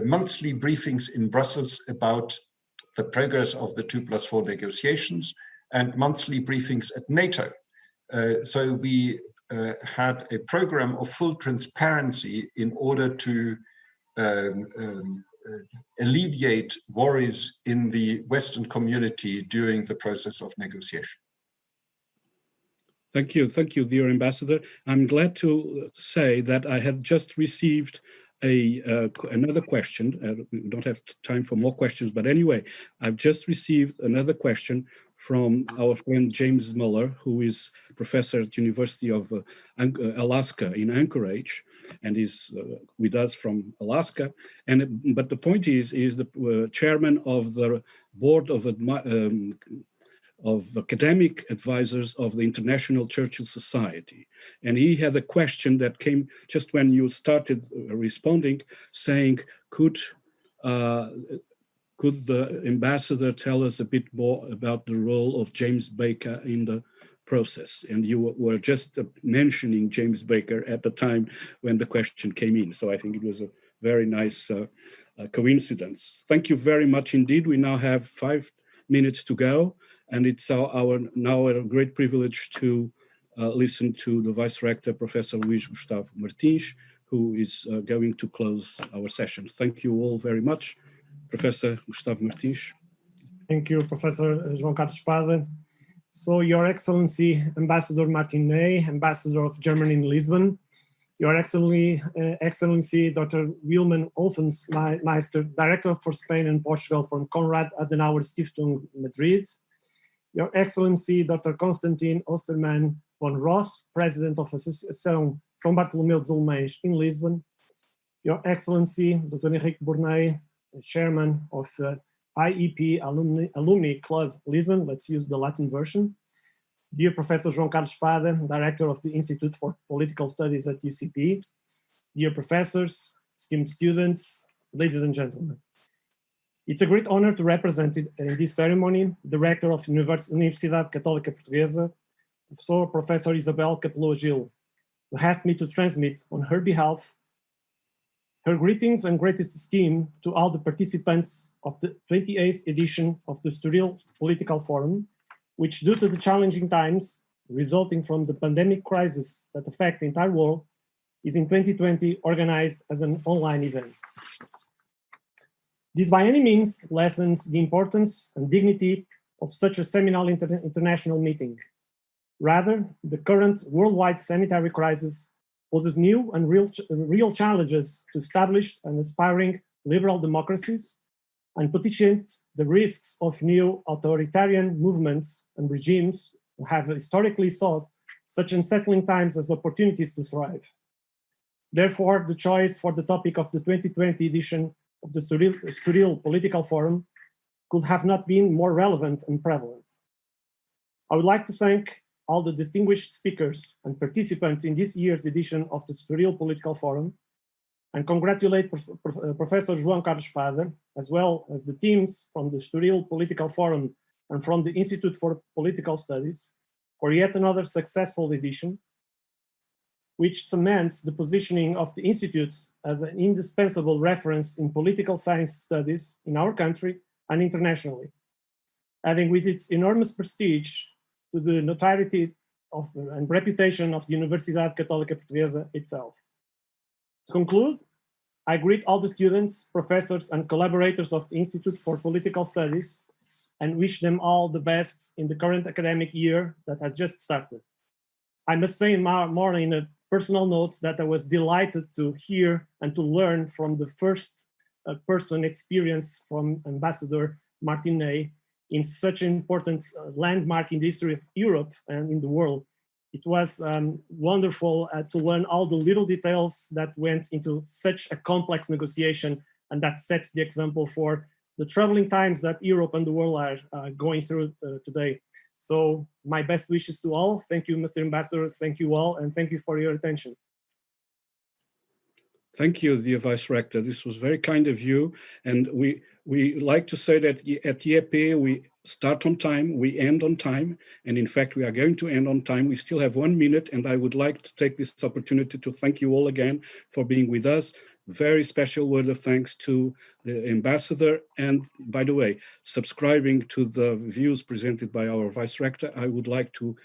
S3: monthly briefings in Brussels about the progress of the 2+4 negotiations and monthly briefings at NATO. So we had a program of full transparency in order to alleviate worries in the Western community during the process of negotiation.
S1: Thank you, dear Ambassador. I'm glad to say that I have just received another question. We don't have time for more questions, but anyway, I've just received another question from our friend James Muller, who is professor at University of Alaska in Anchorage, and is with us from Alaska. But the point is the chairman of the board of academic advisors of the International Churchill Society. And he had a question that came just when you started responding, saying, could the ambassador tell us a bit more about the role of James Baker in the process? And you were just mentioning James Baker at the time when the question came in. So I think it was a very nice coincidence. Thank you very much indeed. We now have 5 minutes to go. And it's now a great privilege to listen to the Vice Rector, Professor Luís Gustavo Martins, who is going to close our session. Thank you all very much. Professor Gustavo Martins.
S7: Thank you, Professor João Carlos Espada. So, Your Excellency, Ambassador Martin Ney, Ambassador of Germany in Lisbon, Your Excellency, Dr. Wilman Olfensmeister, Director for Spain and Portugal from Konrad Adenauer Stiftung, Madrid, Your Excellency, Dr. Konstantin Osterman von Ross, President of Associação São Bartolomeu dos Alemães in Lisbon, Your Excellency, Dr. Henrique Bournay, Chairman of IEP Alumni Club Lisbon, let's use the Latin version, dear Professor João Carlos Espada, Director of the Institute for Political Studies at UCP, dear professors, esteemed students, ladies and gentlemen. It's a great honor to represent in this ceremony the Rector of Universidade Católica Portuguesa, Professor Isabel Capello Gil, who asked me to transmit on her behalf her greetings and greatest esteem to all the participants of the 28th edition of the Estoril Political Forum, which, due to the challenging times resulting from the pandemic crisis that affect the entire world, is in 2020 organized as an online event. This by any means lessens the importance and dignity of such a seminal international meeting. Rather, the current worldwide sanitary crisis poses new and real challenges to established and aspiring liberal democracies and potentiate the risks of new authoritarian movements and regimes who have historically sought such unsettling times as opportunities to thrive. Therefore, the choice for the topic of the 2020 edition of the Estoril Political Forum could have not been more relevant and prevalent. I would like to thank all the distinguished speakers and participants in this year's edition of the Estoril Political Forum and congratulate Professor João Carlos Espada, as well as the teams from the Estoril Political Forum and from the Institute for Political Studies for yet another successful edition, which cements the positioning of the Institute as an indispensable reference in political science studies in our country and internationally, adding with its enormous prestige to the notoriety of and reputation of the Universidade Católica Portuguesa itself. To conclude, I greet all the students, professors, and collaborators of the Institute for Political Studies and wish them all the best in the current academic year that has just started. I must say more in a personal note that I was delighted to hear and to learn from the first person experience from Ambassador Martin Ney in such an important landmark in the history of Europe and in the world. It was wonderful to learn all the little details that went into such a complex negotiation, and that sets the example for the troubling times that Europe and the world are going through today. So my best wishes to all. Thank you, Mr. Ambassador. Thank you all, and thank you for your attention.
S1: Thank you, dear Vice Rector. This was very kind of you. And we like to say that at IEP, we start on time, we end on time. And in fact, we are going to end on time. We still have 1 minute, and I would like to take this opportunity to thank you all again for being with us. Very special word of thanks to the Ambassador. And by the way, subscribing to the views presented by our Vice Rector, I would like to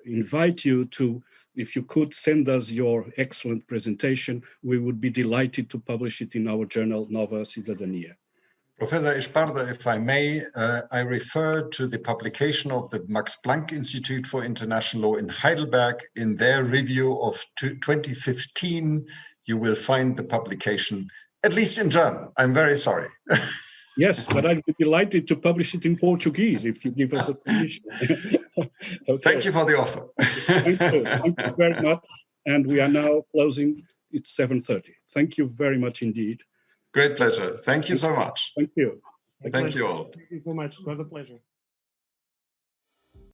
S1: invite you to, if you could send us your excellent presentation, we would be delighted to publish it in our journal, Nova Cidadania.
S3: Professor Esparza, if I may, I refer to the publication of the Max Planck Institute for International Law in Heidelberg. In their review of 2015, you will find the publication, at least in German. I'm very sorry.
S1: Yes, but I'd be delighted to publish it in Portuguese if you give us a permission. Okay.
S3: Thank you for the offer.
S1: Thank you very much. And we are now closing. It's 7:30. Thank you very much indeed.
S3: Great pleasure. Thank you so much.
S1: Thank you.
S3: Thank you all.
S7: Thank you so much. It was a pleasure.